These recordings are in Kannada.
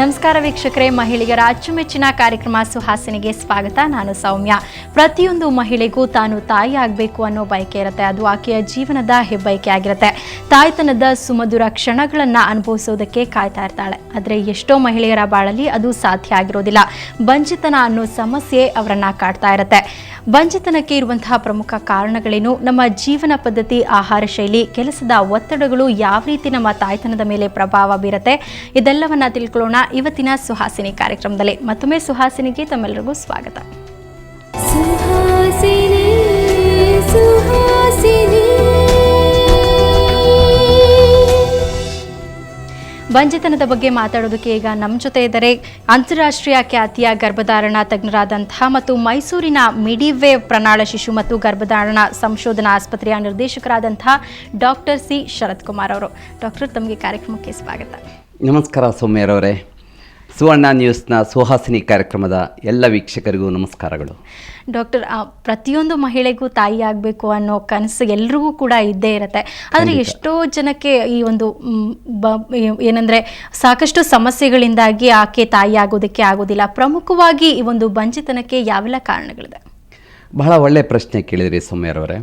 ನಮಸ್ಕಾರ ವೀಕ್ಷಕರೇ, ಮಹಿಳೆಯರ ಅಚ್ಚುಮೆಚ್ಚಿನ ಕಾರ್ಯಕ್ರಮ ಸುಹಾಸಿನಿಗೆ ಸ್ವಾಗತ. ನಾನು ಸೌಮ್ಯ. ಪ್ರತಿಯೊಂದು ಮಹಿಳೆಗೂ ತಾನು ತಾಯಿ ಆಗಬೇಕು ಅನ್ನೋ ಬಯಕೆ ಇರುತ್ತೆ. ಅದು ಆಕೆಯ ಜೀವನದ ಹೆಬ್ಬಯಕೆ ಆಗಿರುತ್ತೆ. ತಾಯ್ತನದ ಸುಮಧುರ ಕ್ಷಣಗಳನ್ನು ಅನುಭವಿಸೋದಕ್ಕೆ ಕಾಯ್ತಾ ಇರ್ತಾಳೆ. ಆದರೆ ಎಷ್ಟೋ ಮಹಿಳೆಯರ ಬಾಳಲ್ಲಿ ಅದು ಸಾಧ್ಯ ಆಗಿರೋದಿಲ್ಲ. ಬಂಜಿತನ ಅನ್ನೋ ಸಮಸ್ಯೆ ಅವರನ್ನ ಕಾಡ್ತಾ ಇರುತ್ತೆ. ಬಂಜಿತನಕ್ಕೆ ಇರುವಂತಹ ಪ್ರಮುಖ ಕಾರಣಗಳೇನು, ನಮ್ಮ ಜೀವನ ಪದ್ಧತಿ, ಆಹಾರ ಶೈಲಿ, ಕೆಲಸದ ಒತ್ತಡಗಳು ಯಾವ ರೀತಿ ನಮ್ಮ ತಾಯ್ತನದ ಮೇಲೆ ಪ್ರಭಾವ ಬೀರುತ್ತೆ, ಇದೆಲ್ಲವನ್ನ ತಿಳ್ಕೊಳ್ಳೋಣ ಇವತ್ತಿನ ಸುಹಾಸಿನಿ ಕಾರ್ಯಕ್ರಮದಲ್ಲಿ. ಮತ್ತೊಮ್ಮೆ ಸುಹಾಸಿನಿಗೆ ತಮ್ಮೆಲ್ಲರಿಗೂ ಸ್ವಾಗತ. ಸುಹಾಸಿನಿ, ಸುಹಾಸಿನಿ. ಬಂಜಿತನದ ಬಗ್ಗೆ ಮಾತಾಡೋದಕ್ಕೆ ಈಗ ನಮ್ಮ ಜೊತೆ ಇದ್ದಾರೆ ಅಂತಾರಾಷ್ಟ್ರೀಯ ಖ್ಯಾತಿಯ ಗರ್ಭಧಾರಣ ತಜ್ಞರಾದಂತಹ ಮತ್ತು ಮೈಸೂರಿನ ಮಿಡಿವೇವ್ ಪ್ರಣಾಳ ಶಿಶು ಮತ್ತು ಗರ್ಭಧಾರಣ ಸಂಶೋಧನಾ ಆಸ್ಪತ್ರೆಯ ನಿರ್ದೇಶಕರಾದಂತಹ ಡಾಕ್ಟರ್ ಸಿ ಶರತ್ ಕುಮಾರ್ ಅವರು. ಡಾಕ್ಟರ್, ತಮಗೆ ಕಾರ್ಯಕ್ರಮಕ್ಕೆ ಸ್ವಾಗತ. ನಮಸ್ಕಾರ ಸೌಮ್ಯರವರೇ. ಸುವರ್ಣ ನ್ಯೂಸ್ನ ಸುಹಾಸಿನಿ ಕಾರ್ಯಕ್ರಮದ ಎಲ್ಲ ವೀಕ್ಷಕರಿಗೂ ನಮಸ್ಕಾರಗಳು. ಡಾಕ್ಟರ್, ಪ್ರತಿಯೊಂದು ಮಹಿಳೆಗೂ ತಾಯಿ ಆಗಬೇಕು ಅನ್ನೋ ಕನಸು ಎಲ್ರಿಗೂ ಕೂಡ ಇದ್ದೇ ಇರುತ್ತೆ. ಆದರೆ ಎಷ್ಟೋ ಜನಕ್ಕೆ ಈ ಒಂದು ಏನಂದರೆ ಸಾಕಷ್ಟು ಸಮಸ್ಯೆಗಳಿಂದಾಗಿ ಆಕೆ ತಾಯಿ ಆಗೋದಕ್ಕೆ ಆಗೋದಿಲ್ಲ. ಪ್ರಮುಖವಾಗಿ ಈ ಒಂದು ಬಂಜಿತನಕ್ಕೆ ಯಾವೆಲ್ಲ ಕಾರಣಗಳಿದೆ? ಬಹಳ ಒಳ್ಳೆಯ ಪ್ರಶ್ನೆ ಕೇಳಿದ್ರಿ ಸೌಮ್ಯರವರೇ.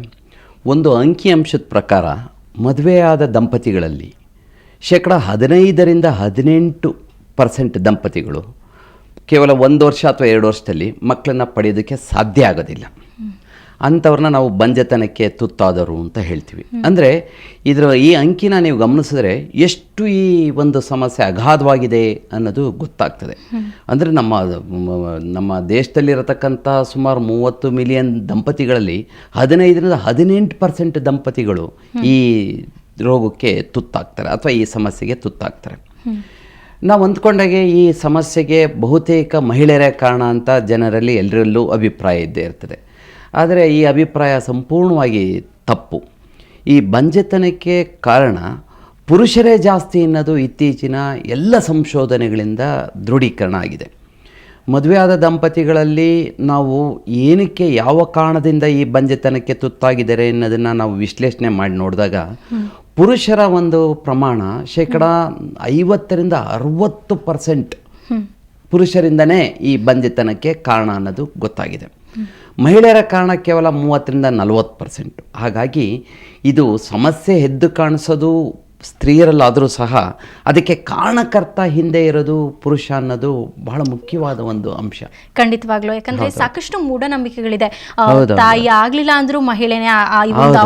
ಒಂದು ಅಂಕಿಅಂಶದ ಪ್ರಕಾರ ಮದುವೆಯಾದ ದಂಪತಿಗಳಲ್ಲಿ 15% ದಂಪತಿಗಳು ಕೇವಲ 1 ವರ್ಷ ಅಥವಾ 2 ವರ್ಷದಲ್ಲಿ ಮಕ್ಕಳನ್ನು ಪಡೆಯೋದಕ್ಕೆ ಸಾಧ್ಯ ಆಗೋದಿಲ್ಲ. ಅಂಥವ್ರನ್ನ ನಾವು ಬಂಜತನಕ್ಕೆ ತುತ್ತಾದರು ಅಂತ ಹೇಳ್ತೀವಿ. ಅಂದರೆ ಈ ಅಂಕಿನ ನೀವು ಗಮನಿಸಿದ್ರೆ ಎಷ್ಟು ಈ ಒಂದು ಸಮಸ್ಯೆ ಅಗಾಧವಾಗಿದೆ ಅನ್ನೋದು ಗೊತ್ತಾಗ್ತದೆ. ಅಂದರೆ ನಮ್ಮ ದೇಶದಲ್ಲಿರತಕ್ಕಂಥ ಸುಮಾರು 30 ಮಿಲಿಯನ್ ದಂಪತಿಗಳಲ್ಲಿ 15-18% ದಂಪತಿಗಳು ಈ ರೋಗಕ್ಕೆ ತುತ್ತಾಗ್ತಾರೆ ಅಥವಾ ಈ ಸಮಸ್ಯೆಗೆ ತುತ್ತಾಗ್ತಾರೆ. ನಾವು ಅಂದ್ಕೊಂಡಾಗೆ ಈ ಸಮಸ್ಯೆಗೆ ಬಹುತೇಕ ಮಹಿಳೆಯರೇ ಕಾರಣ ಅಂತ ಜನರಲ್ಲಿ ಎಲ್ಲರಲ್ಲೂ ಅಭಿಪ್ರಾಯ ಇದ್ದೇ ಇರ್ತದೆ. ಆದರೆ ಈ ಅಭಿಪ್ರಾಯ ಸಂಪೂರ್ಣವಾಗಿ ತಪ್ಪು. ಈ ಬಂಜೆತನಕ್ಕೆ ಕಾರಣ ಪುರುಷರೇ ಜಾಸ್ತಿ ಅನ್ನೋದು ಇತ್ತೀಚಿನ ಎಲ್ಲ ಸಂಶೋಧನೆಗಳಿಂದ ದೃಢೀಕರಣ ಆಗಿದೆ. ಮದುವೆಯಾದ ದಂಪತಿಗಳಲ್ಲಿ ನಾವು ಏನಕ್ಕೆ, ಯಾವ ಕಾರಣದಿಂದ ಈ ಬಂಜೆತನಕ್ಕೆ ತುತ್ತಾಗಿದ್ದಾರೆ ಅನ್ನೋದನ್ನು ನಾವು ವಿಶ್ಲೇಷಣೆ ಮಾಡಿ ನೋಡಿದಾಗ ಪುರುಷರ ಒಂದು ಪ್ರಮಾಣ 50-60% ಪುರುಷರಿಂದನೇ ಈ ಬಂಜೆತನಕ್ಕೆ ಕಾರಣ ಅನ್ನೋದು ಗೊತ್ತಾಗಿದೆ. ಮಹಿಳೆಯರ ಕಾರಣ ಕೇವಲ 30-40%. ಹಾಗಾಗಿ ಇದು ಸಮಸ್ಯೆ ಎದ್ದು ಕಾಣಿಸೋದು ಸ್ತ್ರೀಯರಲ್ಲಾದರೂ ಸಹ ಅದಕ್ಕೆ ಕಾರಣಕರ್ತ ಹಿಂದೆ ಇರೋದು ಪುರುಷ ಅನ್ನೋದು ಬಹಳ ಮುಖ್ಯವಾದ ಒಂದು ಅಂಶ. ಖಂಡಿತವಾಗ್ಲೂ. ಯಾಕಂದ್ರೆ ಸಾಕಷ್ಟು ಮೂಢನಂಬಿಕೆಗಳಿದೆ. ತಾಯಿ ಆಗ್ಲಿಲ್ಲ ಅಂದ್ರೂ ಮಹಿಳೆನೇ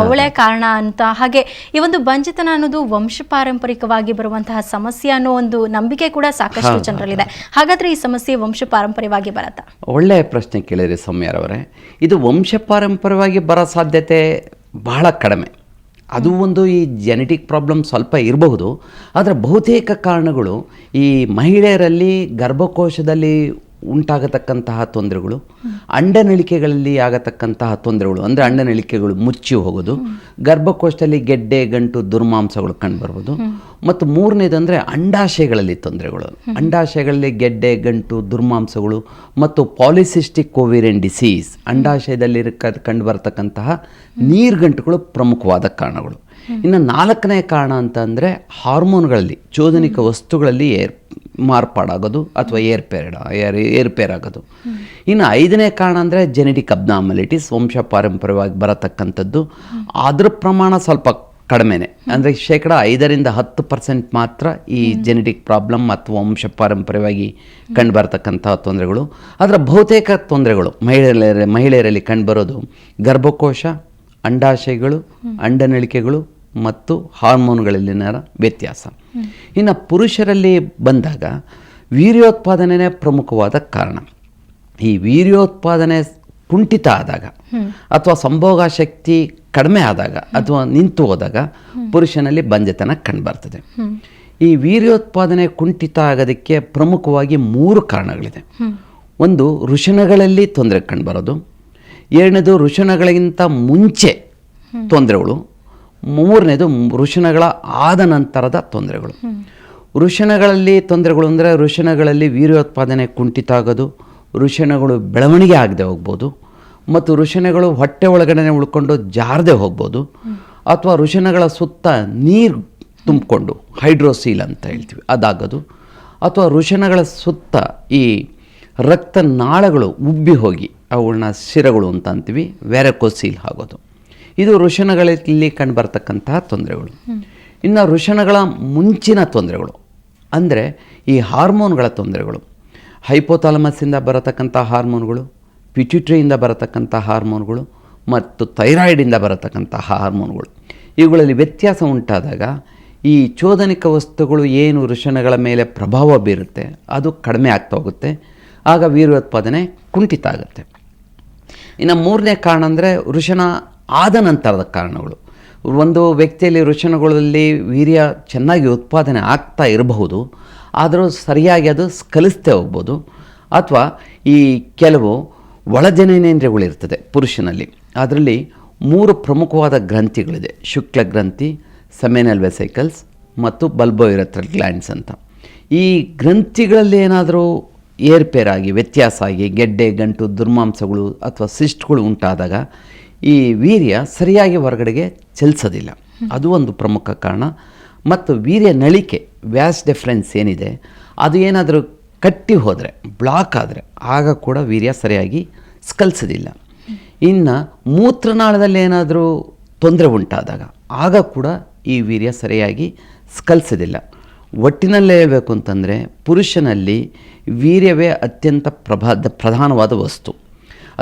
ಅವಳೇ ಕಾರಣ ಅಂತ. ಹಾಗೆ ಈ ಒಂದು ಬಂಜಿತನ ಅನ್ನೋದು ವಂಶ ಪಾರಂಪರಿಕವಾಗಿ ಬರುವಂತಹ ಸಮಸ್ಯೆ ಅನ್ನೋ ಒಂದು ನಂಬಿಕೆ ಕೂಡ ಸಾಕಷ್ಟು ಜನರಲ್ಲಿದೆ. ಹಾಗಾದ್ರೆ ಈ ಸಮಸ್ಯೆ ವಂಶ ಪಾರಂಪರ್ಯವಾಗಿ ಬರತ್ತಾ? ಒಳ್ಳೆಯ ಪ್ರಶ್ನೆ ಕೇಳಿದ್ರಿ ಸೌಮ್ಯರವರೇ. ಇದು ವಂಶ ಪಾರಂಪರ್ಯವಾಗಿ ಬರೋ ಸಾಧ್ಯತೆ ಬಹಳ ಕಡಿಮೆ. ಅದು ಒಂದು ಈ ಜೆನೆಟಿಕ್ ಪ್ರಾಬ್ಲಮ್ ಸ್ವಲ್ಪ ಇರಬಹುದು. ಆದರೆ ಬಹುತೇಕ ಕಾರಣಗಳು ಈ ಮಹಿಳೆಯರಲ್ಲಿ ಗರ್ಭಕೋಶದಲ್ಲಿ ಉಂಟಾಗತಕ್ಕಂತಹ ತೊಂದರೆಗಳು, ಅಂಡನಳಿಕೆಗಳಲ್ಲಿ ಆಗತಕ್ಕಂತಹ ತೊಂದರೆಗಳು, ಅಂದರೆ ಅಂಡನಳಿಕೆಗಳು ಮುಚ್ಚಿ ಹೋಗೋದು, ಗರ್ಭಕೋಶದಲ್ಲಿ ಗೆಡ್ಡೆ, ಗಂಟು, ದುರ್ಮಾಂಸಗಳು ಕಂಡುಬರ್ಬೋದು. ಮತ್ತು ಮೂರನೇದಂದರೆ ಅಂಡಾಶಯಗಳಲ್ಲಿ ತೊಂದರೆಗಳು. ಅಂಡಾಶಯಗಳಲ್ಲಿ ಗೆಡ್ಡೆ, ಗಂಟು, ದುರ್ಮಾಂಸಗಳು ಮತ್ತು ಪಾಲಿಸಿಸ್ಟಿಕ್ ಓವೇರಿಯನ್ ಡಿಸೀಸ್, ಅಂಡಾಶಯದಲ್ಲಿ ಕಂಡುಬರತಕ್ಕಂತಹ ನೀರ್ಗಂಟುಗಳು ಪ್ರಮುಖವಾದ ಕಾರಣಗಳು. ಇನ್ನು 4ನೇ ಕಾರಣ ಅಂತ ಅಂದರೆ ಹಾರ್ಮೋನ್ಗಳಲ್ಲಿ, ಚೋದನಿಕ ವಸ್ತುಗಳಲ್ಲಿ ಮಾರ್ಪಾಡಾಗೋದು ಅಥವಾ ಏರ್ಪೇರ್ ಆಗೋದು. ಇನ್ನು 5ನೇ ಕಾರಣ ಅಂದರೆ ಜೆನೆಟಿಕ್ ಅಬ್ನಾರ್ಮಲಿಟೀಸ್, ವಂಶ ಪಾರಂಪರ್ಯವಾಗಿ ಬರತಕ್ಕಂಥದ್ದು. ಅದರ ಪ್ರಮಾಣ ಸ್ವಲ್ಪ ಕಡಿಮೆನೆ, ಅಂದರೆ 5-10% ಮಾತ್ರ ಈ ಜೆನೆಟಿಕ್ ಪ್ರಾಬ್ಲಮ್ ಅಥವಾ ವಂಶ ಪಾರಂಪರ್ಯವಾಗಿ ಕಂಡುಬರತಕ್ಕಂತಹ ತೊಂದರೆಗಳು. ಅದರ ಬಹುತೇಕ ತೊಂದರೆಗಳು ಮಹಿಳೆಯರಲ್ಲಿ ಕಂಡುಬರೋದು ಗರ್ಭಕೋಶ, ಅಂಡಾಶಯಗಳು, ಅಂಡನಳಿಕೆಗಳು ಮತ್ತು ಹಾರ್ಮೋನ್ಗಳಲ್ಲಿನ ವ್ಯತ್ಯಾಸ. ಇನ್ನು ಪುರುಷರಲ್ಲಿ ಬಂದಾಗ ವೀರ್ಯೋತ್ಪಾದನೆ ಪ್ರಮುಖವಾದ ಕಾರಣ. ಈ ವೀರ್ಯೋತ್ಪಾದನೆ ಕುಂಠಿತ ಆದಾಗ ಅಥವಾ ಸಂಭೋಗ ಶಕ್ತಿ ಕಡಿಮೆ ಆದಾಗ ಅಥವಾ ನಿಂತು ಹೋದಾಗ ಪುರುಷನಲ್ಲಿ ಬಂಜೆತನ ಕಂಡುಬರ್ತದೆ. ಈ ವೀರ್ಯೋತ್ಪಾದನೆ ಕುಂಠಿತ ಆಗೋದಕ್ಕೆ ಪ್ರಮುಖವಾಗಿ 3 ಕಾರಣಗಳಿದೆ. ಒಂದು, ವೃಷಣಗಳಲ್ಲಿ ತೊಂದರೆ ಕಂಡುಬರೋದು. 2ನೇದು, ವೃಷಣಗಳಿಗಿಂತ ಮುಂಚೆ ತೊಂದರೆಗಳು. 3ನೇದು, ವೃಷಣಗಳ ಆದ ನಂತರದ ತೊಂದರೆಗಳು. ವೃಷಣಗಳಲ್ಲಿ ತೊಂದರೆಗಳು ಅಂದರೆ ವೃಷಣಗಳಲ್ಲಿ ವೀರ್ಯೋತ್ಪಾದನೆ ಕುಂಠಿತ ಆಗೋದು, ವೃಷಣಗಳು ಬೆಳವಣಿಗೆ ಆಗದೆ ಹೋಗ್ಬೋದು, ಮತ್ತು ವೃಷಣಗಳು ಹೊಟ್ಟೆ ಒಳಗಡೆ ಉಳ್ಕೊಂಡು ಜಾರದೆ ಹೋಗ್ಬೋದು, ಅಥವಾ ವೃಷಣಗಳ ಸುತ್ತ ನೀರು ತುಂಬಿಕೊಂಡು ಹೈಡ್ರೋಸೀಲ್ ಅಂತ ಹೇಳ್ತೀವಿ ಅದಾಗೋದು, ಅಥವಾ ವೃಷಣಗಳ ಸುತ್ತ ಈ ರಕ್ತನಾಳಗಳು ಉಬ್ಬಿ ಹೋಗಿ ಅವುಗಳನ್ನ ಶಿರಗಳು ಅಂತ ಅಂತೀವಿ, ವ್ಯಾರಕೋಸೀಲ್ ಆಗೋದು. ಇದು ವೃಷಣಗಳಲ್ಲಿ ಕಂಡುಬರ್ತಕ್ಕಂತಹ ತೊಂದರೆಗಳು. ಇನ್ನು ವೃಷಣಗಳ ಮುಂಚಿನ ತೊಂದರೆಗಳು ಅಂದರೆ ಈ ಹಾರ್ಮೋನ್ಗಳ ತೊಂದರೆಗಳು, ಹೈಪೋಥಾಲಮಸ್ಸಿಂದ ಬರತಕ್ಕಂಥ ಹಾರ್ಮೋನ್ಗಳು, ಪಿಟ್ಯೂಟರಿಯಿಂದ ಬರತಕ್ಕಂಥ ಹಾರ್ಮೋನ್ಗಳು ಮತ್ತು ಥೈರಾಯ್ಡಿಂದ ಬರತಕ್ಕಂಥ ಹಾರ್ಮೋನ್ಗಳು, ಇವುಗಳಲ್ಲಿ ವ್ಯತ್ಯಾಸ ಉಂಟಾದಾಗ ಈ ಚೋದನಿಕ ವಸ್ತುಗಳು ಏನು ವೃಷಣಗಳ ಮೇಲೆ ಪ್ರಭಾವ ಬೀರುತ್ತೆ ಅದು ಕಡಿಮೆ ಆಗ್ತಾ ಹೋಗುತ್ತೆ. ಆಗ ವೀರ್ಯೋತ್ಪಾದನೆ ಕುಂಠಿತ ಆಗುತ್ತೆ. ಇನ್ನು ಮೂರನೇ ಕಾರಣ ಅಂದರೆ ವೃಷಣ ಆದ ನಂತರದ ಕಾರಣಗಳು. ಒಂದು ವ್ಯಕ್ತಿಯಲ್ಲಿ ವೃಷಣಗಳಲ್ಲಿ ವೀರ್ಯ ಚೆನ್ನಾಗಿ ಉತ್ಪಾದನೆ ಆಗ್ತಾ ಇರಬಹುದು, ಆದರೂ ಸರಿಯಾಗಿ ಅದು ಸ್ಖಲಿಸ್ತೇ ಹೋಗ್ಬೋದು. ಅಥವಾ ಈ ಕೆಲವು ಒಳಜನನೇಂದ್ರಿಯಗಳಿರ್ತದೆ ಪುರುಷನಲ್ಲಿ. ಅದರಲ್ಲಿ 3 ಪ್ರಮುಖವಾದ ಗ್ರಂಥಿಗಳಿದೆ: ಶುಕ್ಲ ಗ್ರಂಥಿ, ಸೆಮಿನಲ್ ವೆಸೈಕಲ್ಸ್ ಮತ್ತು ಬಲ್ಬೋಯುರೆಥ್ರಲ್ ಗ್ಲ್ಯಾಂಡ್ಸ್ ಅಂತ. ಈ ಗ್ರಂಥಿಗಳಲ್ಲಿ ಏನಾದರೂ ಏರ್ಪೇರಾಗಿ ವ್ಯತ್ಯಾಸ ಆಗಿ ಗೆಡ್ಡೆ, ಗಂಟು, ದುರ್ಮಾಂಸಗಳು ಅಥವಾ ಸಿಸ್ಟ್ಗಳು ಉಂಟಾದಾಗ ಈ ವೀರ್ಯ ಸರಿಯಾಗಿ ಹೊರಗಡೆಗೆ ಚಲಿಸೋದಿಲ್ಲ. ಅದು ಒಂದು ಪ್ರಮುಖ ಕಾರಣ. ಮತ್ತು ವೀರ್ಯ ನಳಿಕೆ, ವ್ಯಾಸ್ ಡಿಫರೆನ್ಸ್ ಏನಿದೆ ಅದು ಏನಾದರೂ ಕಟ್ಟಿ ಹೋದರೆ, ಬ್ಲಾಕ್ ಆದರೆ ಆಗ ಕೂಡ ವೀರ್ಯ ಸರಿಯಾಗಿ ಸ್ಖಲಿಸೋದಿಲ್ಲ. ಇನ್ನು ಮೂತ್ರನಾಳದಲ್ಲಿ ಏನಾದರೂ ತೊಂದರೆ ಉಂಟಾದಾಗ ಆಗ ಕೂಡ ಈ ವೀರ್ಯ ಸರಿಯಾಗಿ ಸ್ಖಲಿಸೋದಿಲ್ಲ. ಒಟ್ಟಿನಲ್ಲೇ ಹೇಳಬೇಕು ಅಂತಂದರೆ ಪುರುಷನಲ್ಲಿ ವೀರ್ಯವೇ ಅತ್ಯಂತ ಪ್ರಧಾನವಾದ ವಸ್ತು.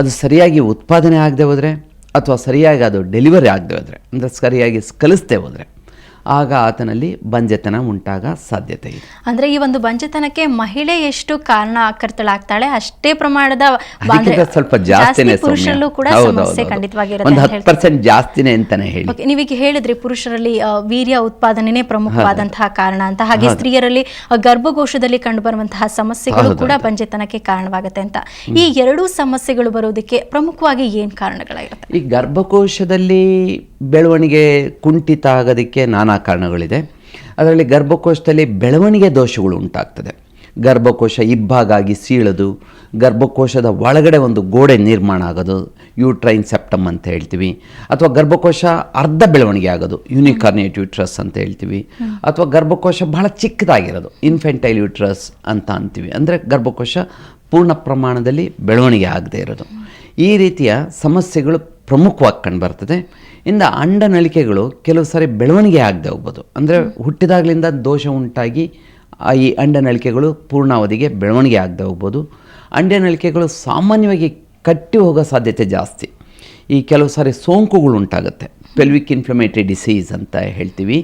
ಅದು ಸರಿಯಾಗಿ ಉತ್ಪಾದನೆ ಆಗದೆ ಹೋದರೆ ಅಥವಾ ಸರಿಯಾಗಿ ಅದು ಡೆಲಿವರಿ ಆಗದೆ ಹೋದರೆ, ಅಂದರೆ ಸರಿಯಾಗಿ ಸ್ಖಲಿಸದೆ ಹೋದರೆ ಆಗ ಆತನಲ್ಲಿ ಬಂಜೆತನ ಉಂಟಾಗ ಸಾಧ್ಯತೆ ಇದೆ. ಅಂದರೆ ಈ ಒಂದು ಬಂಜೆತನಕ್ಕೆ ಮಹಿಳೆ ಎಷ್ಟು ಕಾರಣಕರ್ತಳಾಗ್ತಾಳೆ ಅಷ್ಟೇ ಪ್ರಮಾಣದ ಸ್ವಲ್ಪ ಜಾಸ್ತಿನೇ ಪುರುಷರಲ್ಲೂ ಕೂಡ ಸಮಸ್ಯೆ ಖಂಡಿತವಾಗಿರುತ್ತೆ. 10% ಜಾಸ್ತಿನೇ ಅಂತಾನೆ ಹೇಳಿ. ನೀವೀಗ ಹೇಳಿದ್ರಿ ಪುರುಷರಲ್ಲಿ ವೀರ್ಯ ಉತ್ಪಾದನೆನೇ ಪ್ರಮುಖವಾದಂತಹ ಕಾರಣ ಅಂತ. ಹಾಗೆ ಸ್ತ್ರೀಯರಲ್ಲಿ ಗರ್ಭಕೋಶದಲ್ಲಿ ಕಂಡುಬರುವಂತಹ ಸಮಸ್ಯೆಗಳು ಕೂಡ ಬಂಜೆತನಕ್ಕೆ ಕಾರಣವಾಗುತ್ತೆ ಅಂತ. ಈ ಎರಡೂ ಸಮಸ್ಯೆಗಳು ಬರೋದಕ್ಕೆ ಪ್ರಮುಖವಾಗಿ ಏನು ಕಾರಣಗಳಾಗಿರುತ್ತೆ? ಈ ಗರ್ಭಕೋಶದಲ್ಲಿ ಬೆಳವಣಿಗೆ ಕುಂಠಿತ ಆಗೋದಕ್ಕೆ ನಾನಾ ಕಾರಣಗಳಿದೆ. ಅದರಲ್ಲಿ ಗರ್ಭಕೋಶದಲ್ಲಿ ಬೆಳವಣಿಗೆ ದೋಷಗಳು ಉಂಟಾಗ್ತದೆ. ಗರ್ಭಕೋಶ ಇಬ್ಬಾಗಾಗಿ ಸೀಳೋದು, ಗರ್ಭಕೋಶದ ಒಳಗಡೆ ಒಂದು ಗೋಡೆ ನಿರ್ಮಾಣ ಆಗೋದು, ಯೂಟ್ರೈನ್ ಸೆಪ್ಟಮ್ ಅಂತ ಹೇಳ್ತೀವಿ. ಅಥವಾ ಗರ್ಭಕೋಶ ಅರ್ಧ ಬೆಳವಣಿಗೆ ಆಗೋದು, ಯೂನಿಕಾರ್ನಿಯೇಟ್ ಯೂಟ್ರಸ್ ಅಂತ ಹೇಳ್ತೀವಿ. ಅಥವಾ ಗರ್ಭಕೋಶ ಬಹಳ ಚಿಕ್ಕದಾಗಿರೋದು, ಇನ್ಫೆಂಟೈಲ್ ಯೂಟ್ರಸ್ ಅಂತ ಅಂತೀವಿ. ಅಂದರೆ ಗರ್ಭಕೋಶ ಪೂರ್ಣ ಪ್ರಮಾಣದಲ್ಲಿ ಬೆಳವಣಿಗೆ ಆಗದೆ ಇರೋದು. ಈ ರೀತಿಯ ಸಮಸ್ಯೆಗಳು ಪ್ರಮುಖವಾಗಿ ಕಂಡುಬರ್ತದೆ. ಇಂದ ಅಂಡನಳಿಕೆಗಳು ಕೆಲವು ಸಾರಿ ಬೆಳವಣಿಗೆ ಆಗದೆ ಹೋಗ್ಬೋದು. ಅಂದರೆ ಹುಟ್ಟಿದಾಗಲಿಂದ ದೋಷ ಉಂಟಾಗಿ ಈ ಅಂಡನಳಿಕೆಗಳು ಪೂರ್ಣಾವಧಿಗೆ ಬೆಳವಣಿಗೆ ಆಗದೆ ಹೋಗ್ಬೋದು. ಅಂಡನಳಿಕೆಗಳು ಸಾಮಾನ್ಯವಾಗಿ ಕಟ್ಟಿ ಹೋಗೋ ಸಾಧ್ಯತೆ ಜಾಸ್ತಿ. ಈ ಕೆಲವು ಸಾರಿ ಸೋಂಕುಗಳು ಉಂಟಾಗುತ್ತೆ, ಪೆಲ್ವಿಕ್ ಇನ್ಫ್ಲಮೇಟರಿ ಡಿಸೀಸ್ ಅಂತ ಹೇಳ್ತೀವಿ.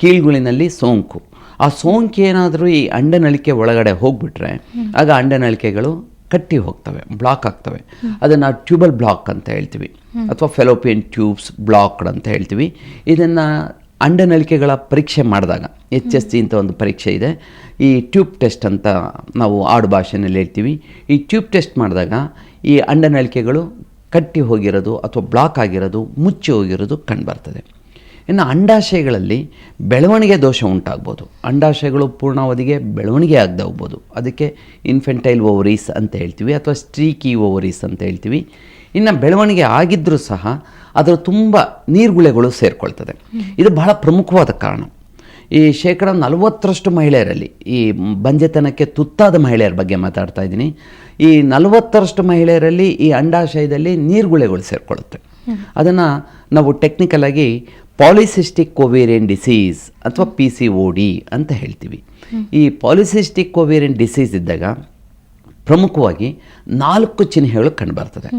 ಕೀಳುಗಳಿನಲ್ಲಿ ಸೋಂಕು, ಆ ಸೋಂಕು ಏನಾದರೂ ಈ ಅಂಡನಳಿಕೆ ಒಳಗಡೆ ಹೋಗ್ಬಿಟ್ರೆ ಆಗ ಅಂಡನಳಿಕೆಗಳು ಕಟ್ಟಿ ಹೋಗ್ತವೆ, ಬ್ಲಾಕ್ ಆಗ್ತವೆ. ಅದನ್ನು ಟ್ಯೂಬಲ್ ಬ್ಲಾಕ್ ಅಂತ ಹೇಳ್ತೀವಿ, ಅಥವಾ ಫೆಲೋಪಿಯನ್ ಟ್ಯೂಬ್ಸ್ ಬ್ಲಾಕ್ಡ್ ಅಂತ ಹೇಳ್ತೀವಿ. ಇದನ್ನು ಅಂಡನಳಿಕೆಗಳ ಪರೀಕ್ಷೆ ಮಾಡಿದಾಗ HSG ಅಂತ ಒಂದು ಪರೀಕ್ಷೆ ಇದೆ, ಈ ಟ್ಯೂಬ್ ಟೆಸ್ಟ್ ಅಂತ ನಾವು ಆಡು ಭಾಷೆಯಲ್ಲಿ ಹೇಳ್ತೀವಿ. ಈ ಟ್ಯೂಬ್ ಟೆಸ್ಟ್ ಮಾಡಿದಾಗ ಈ ಅಂಡನಳಿಕೆಗಳು ಕಟ್ಟಿ ಹೋಗಿರೋದು ಅಥವಾ ಬ್ಲಾಕ್ ಆಗಿರೋದು, ಮುಚ್ಚಿ ಹೋಗಿರೋದು ಕಂಡುಬರ್ತದೆ. ಇನ್ನು ಅಂಡಾಶಯಗಳಲ್ಲಿ ಬೆಳವಣಿಗೆ ದೋಷ ಉಂಟಾಗ್ಬೋದು. ಅಂಡಾಶಯಗಳು ಪೂರ್ಣಾವಧಿಗೆ ಬೆಳವಣಿಗೆ ಆಗದೆ ಹೋಗ್ಬೋದು. ಅದಕ್ಕೆ ಇನ್ಫೆಂಟೈಲ್ ಓವರೀಸ್ ಅಂತ ಹೇಳ್ತೀವಿ, ಅಥವಾ ಸ್ಟ್ರೀಕಿ ಓವರೀಸ್ ಅಂತ ಹೇಳ್ತೀವಿ. ಇನ್ನು ಬೆಳವಣಿಗೆ ಆಗಿದ್ದರೂ ಸಹ ಅದರ ತುಂಬ ನೀರುಗುಳೆಗಳು ಸೇರಿಕೊಳ್ತದೆ. ಇದು ಬಹಳ ಪ್ರಮುಖವಾದ ಕಾರಣ. ಈ 40% ಮಹಿಳೆಯರಲ್ಲಿ, ಈ ಬಂಜೆತನಕ್ಕೆ ತುತ್ತಾದ ಮಹಿಳೆಯರ ಬಗ್ಗೆ ಮಾತಾಡ್ತಾ ಇದ್ದೀನಿ, ಈ 40% ಮಹಿಳೆಯರಲ್ಲಿ ಈ ಅಂಡಾಶಯದಲ್ಲಿ ನೀರುಗುಳೆಗಳು ಸೇರಿಕೊಳ್ಳುತ್ತೆ. ಅದನ್ನು ನಾವು ಟೆಕ್ನಿಕಲ್ ಆಗಿ ಪಾಲಿಸಿಸ್ಟಿಕ್ ಓವೇರಿಯನ್ ಡಿಸೀಸ್ ಅಥವಾ PCOD ಅಂತ ಹೇಳ್ತೀವಿ. ಈ ಪಾಲಿಸಿಸ್ಟಿಕ್ ಓವೇರಿಯನ್ ಡಿಸೀಸ್ ಇದ್ದಾಗ ಪ್ರಮುಖವಾಗಿ 4 ಚಿಹ್ನೆಗಳು ಕಂಡುಬರ್ತದೆ.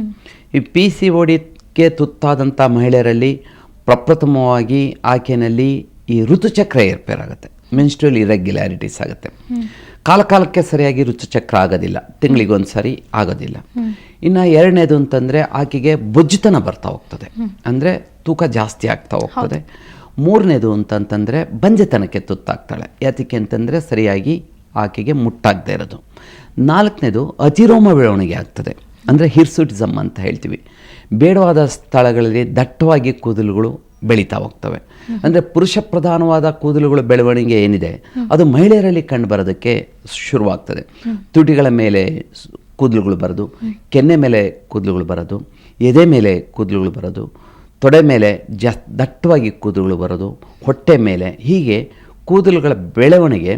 ಈ PCODಗೆ ತುತ್ತಾದಂಥ ಮಹಿಳೆಯರಲ್ಲಿ ಪ್ರಪ್ರಥಮವಾಗಿ ಆಕೆಯಲ್ಲಿ ಈ ಋತುಚಕ್ರ ಏರ್ಪೇರಾಗುತ್ತೆ, ಮೆನ್ಸ್ಟ್ರುಯಲ್ ಇರೆಗ್ಯುಲಾರಿಟೀಸ್ ಆಗುತ್ತೆ. ಕಾಲಕಾಲಕ್ಕೆ ಸರಿಯಾಗಿ ಋತುಚಕ್ರ ಆಗೋದಿಲ್ಲ, ತಿಂಗಳಿಗೊಂದು ಸಾರಿ ಆಗೋದಿಲ್ಲ. ಇನ್ನು ಎರಡನೇದು ಅಂತಂದರೆ ಆಕೆಗೆ ಬೊಜ್ಜುತನ ಬರ್ತಾ ಹೋಗ್ತದೆ, ಅಂದರೆ ತೂಕ ಜಾಸ್ತಿ ಆಗ್ತಾ ಹೋಗ್ತದೆ. ಮೂರನೇದು ಅಂತಂತಂದರೆ ಬಂಜೆತನಕ್ಕೆ ತುತ್ತಾಗ್ತಾಳೆ. ಯಾತಕ್ಕೆ ಅಂತಂದರೆ ಸರಿಯಾಗಿ ಆಕೆಗೆ ಮುಟ್ಟಾಗದೇ ಇರೋದು. ನಾಲ್ಕನೇದು ಅತಿರೋಮ ಬೆಳವಣಿಗೆ ಆಗ್ತದೆ, ಅಂದರೆ ಹಿರ್ಸುಟಿಸಮ್ ಅಂತ ಹೇಳ್ತೀವಿ. ಬೇಡವಾದ ಸ್ಥಳಗಳಲ್ಲಿ ದಟ್ಟವಾಗಿ ಕೂದಲುಗಳು ಬೆಳೀತಾ ಹೋಗ್ತವೆ. ಅಂದರೆ ಪುರುಷ ಪ್ರಧಾನವಾದ ಕೂದಲುಗಳು ಬೆಳವಣಿಗೆ ಏನಿದೆ ಅದು ಮಹಿಳೆಯರಲ್ಲಿ ಕಂಡುಬರೋದಕ್ಕೆ ಶುರುವಾಗ್ತದೆ. ತುಟಿಗಳ ಮೇಲೆ ಕೂದಲುಗಳು ಬರೋದು, ಕೆನ್ನೆ ಮೇಲೆ ಕೂದಲುಗಳು ಬರೋದು, ಎದೆ ಮೇಲೆ ಕೂದಲುಗಳು ಬರೋದು, ತೊಡೆ ಮೇಲೆ ದಟ್ಟವಾಗಿ ಕೂದಲುಗಳು ಬರೋದು, ಹೊಟ್ಟೆ ಮೇಲೆ, ಹೀಗೆ ಕೂದಲುಗಳ ಬೆಳವಣಿಗೆ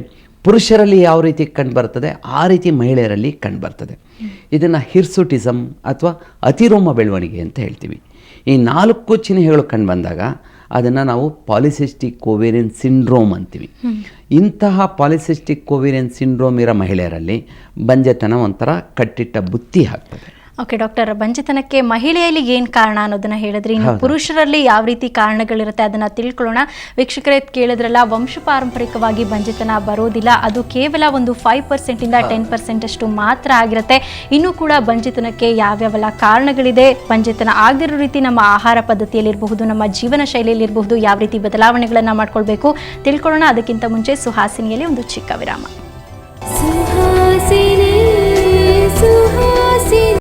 ಪುರುಷರಲ್ಲಿ ಯಾವ ರೀತಿ ಕಂಡುಬರ್ತದೆ ಆ ರೀತಿ ಮಹಿಳೆಯರಲ್ಲಿ ಕಂಡುಬರ್ತದೆ. ಇದನ್ನು ಹಿರ್ಸುಟಿಸಮ್ ಅಥವಾ ಅತಿರೋಮ ಬೆಳವಣಿಗೆ ಅಂತ ಹೇಳ್ತೀವಿ. ಈ 4 ಚಿಹ್ನೆಗಳು ಕಂಡುಬಂದಾಗ ಅದನ್ನು ನಾವು ಪಾಲಿಸಿಸ್ಟಿಕ್ ಓವೇರಿಯನ್ ಸಿಂಡ್ರೋಮ್ ಅಂತೀವಿ. ಇಂತಹ ಪಾಲಿಸಿಸ್ಟಿಕ್ ಓವೇರಿಯನ್ ಸಿಂಡ್ರೋಮ್ ಇರೋ ಮಹಿಳೆಯರಲ್ಲಿ ಬಂಜೆತನ ಒಂಥರ ಕಟ್ಟಿಟ್ಟ ಬುತ್ತಿ ಆಗ್ತದೆ. ಓಕೆ ಡಾಕ್ಟರ್, ಬಂಜೆತನಕ್ಕೆ ಮಹಿಳೆಯಲ್ಲಿ ಏನು ಕಾರಣ ಅನ್ನೋದನ್ನ ಹೇಳಿದ್ರಿ, ಇನ್ನು ಪುರುಷರಲ್ಲಿ ಯಾವ ರೀತಿ ಕಾರಣಗಳಿರುತ್ತೆ ಅದನ್ನು ತಿಳ್ಕೊಳ್ಳೋಣ. ವೀಕ್ಷಕರೇ, ಕೇಳಿದ್ರಲ್ಲ, ವಂಶಪಾರಂಪರಿಕವಾಗಿ ಬಂಜೆತನ ಬರೋದಿಲ್ಲ, ಅದು ಕೇವಲ ಒಂದು 5%ಇಂದ 10% ಅಷ್ಟು ಮಾತ್ರ ಆಗಿರುತ್ತೆ. ಇನ್ನೂ ಕೂಡ ಬಂಜೆತನಕ್ಕೆ ಯಾವ್ಯಾವೆಲ್ಲ ಕಾರಣಗಳಿದೆ, ಬಂಜೆತನ ಆಗದಿರೋ ರೀತಿ ನಮ್ಮ ಆಹಾರ ಪದ್ಧತಿಯಲ್ಲಿರಬಹುದು, ನಮ್ಮ ಜೀವನ ಶೈಲಿಯಲ್ಲಿರಬಹುದು, ಯಾವ ರೀತಿ ಬದಲಾವಣೆಗಳನ್ನು ಮಾಡ್ಕೊಳ್ಬೇಕು ತಿಳ್ಕೊಳ್ಳೋಣ. ಅದಕ್ಕಿಂತ ಮುಂಚೆ ಸುಹಾಸಿನಿಯಲ್ಲಿ ಒಂದು ಚಿಕ್ಕ ವಿರಾಮ.